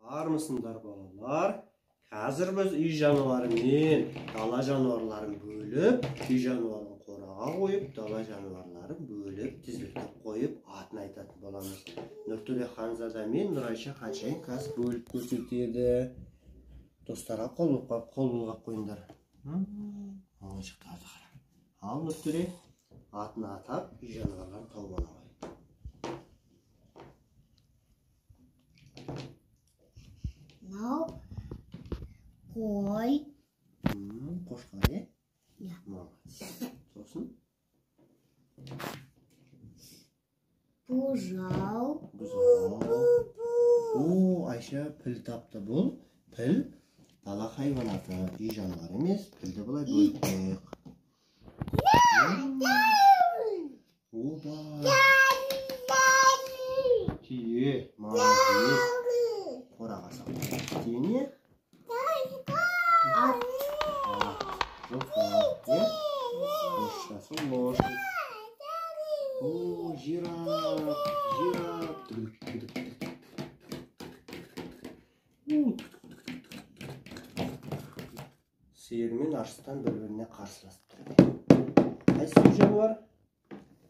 Armısınlar balalar? Hazır biz uy janvarı men dala janvarlарын bölüp, uy janvarын qorağa qoyup, dala janvarlарын bölüp, tiziltip qoyup, atını aytатын bolamыз. Nurtulе Ханзада мен Нұрайша қаншайым қаз бөліп көрсетеді. Достарға қол бұлғап қойыңдар. Оң шықтарды қара. Ал Нұртуле атını атап, уй жанварларын тауып ала қой. Мынау қой. Қошқар, е? Иә. Молодец. Сосын? Бұзау. О, Айша піл тапты бұл. Піл дала хайванаты, үй жануар емес, пілді бұлай бөлттік. Оба. Түйе, молодец. Қораға салды. Түйе не? Ат. Жоқа. Лошасы лошадь. О, жираф. Сиыр мен арыстан бір-біріне қарсыласып тұрды. Қайсы үй жануар?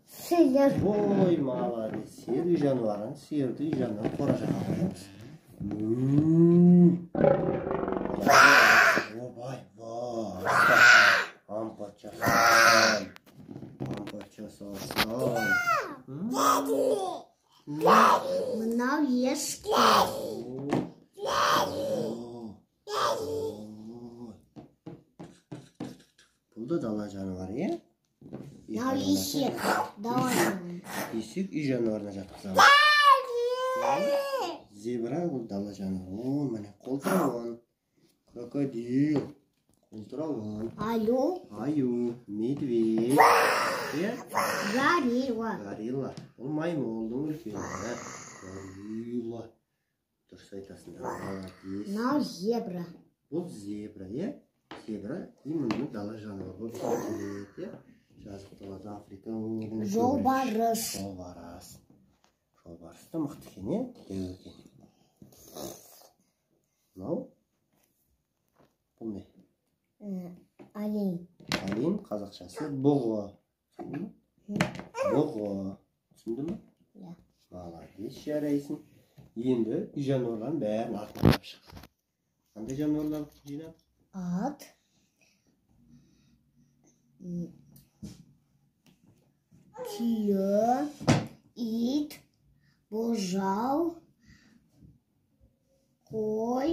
Сиыр. Ой, молодец. Сиыр үй жануарын, сиырды үй жануарын қора жаққа қоямыз. Обай, вай. Ампат жасалсан. Мынау ешкі. Бұл да дала жануары, е? Мынау есек. Дала жануары. Есек үй жануарына жатқызамыз. Зебра бұл дала жануары. Міне қолтырауын. Крокодил. Қолтырауын. Аю. Медведь. Горилла. Ол маймылдың үлкені. Горилла. Дұрыс айтасыңдар. Мынау зебра. Бұл зебра, е? Зебра именно дала жануар болып келеді, е? Жазық далада Африка өңірінде. Жолбарыс. Жолбарыс та мықты екен, е? Деу екен. Мынау? Бұл не? Олень. Олень қазақшасы бұғы. Бұғы. Түсінді ме? Иә. Молодец, жарайсың. Енді үй жануарларын бәрін артынан шық. Қандай жануарлар жинап? Ат. Түйе. Ит. Бұзау. Қой.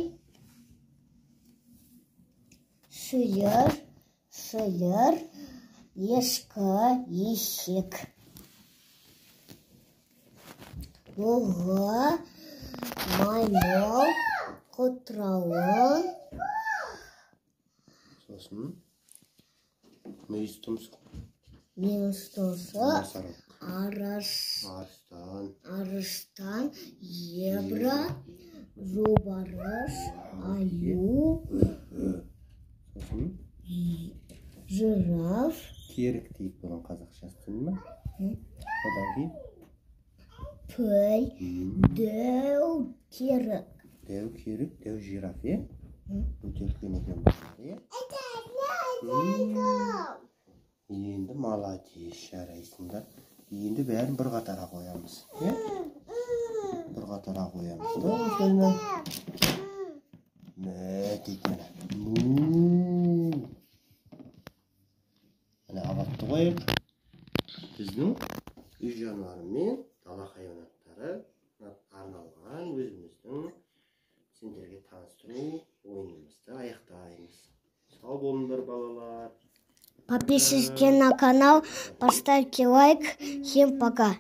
Сиыр. Ешкі. Есек. Бұғы. Маймыл. Құтырауын. Сосын мүйіз тұмсық. Арыстан. Зебра. Жолбарыс. Аю. Сосын жираф. Керік дейік бұның қазақшасы, түсінді ме? Одан кейін Піл. Дәу керік. Дәу керік, дәу жираф, е? Өте үлкен екен бұл, е? Енді молодец, жарайсыңдар. Енді бәрін бір қатарға қоямыз, е? Бір қатарға қоямыз да, осылайынан. Дейді міне. Міне абатты қойып, біздің үй жануары мен дала хайуанаттары арналған өзіміздің сендерге таныстыру ойынымызды аяқтаймыз. Сау болыңдар, балалар. Подписывайтесь на канал, поставьте лайк. Всем пока.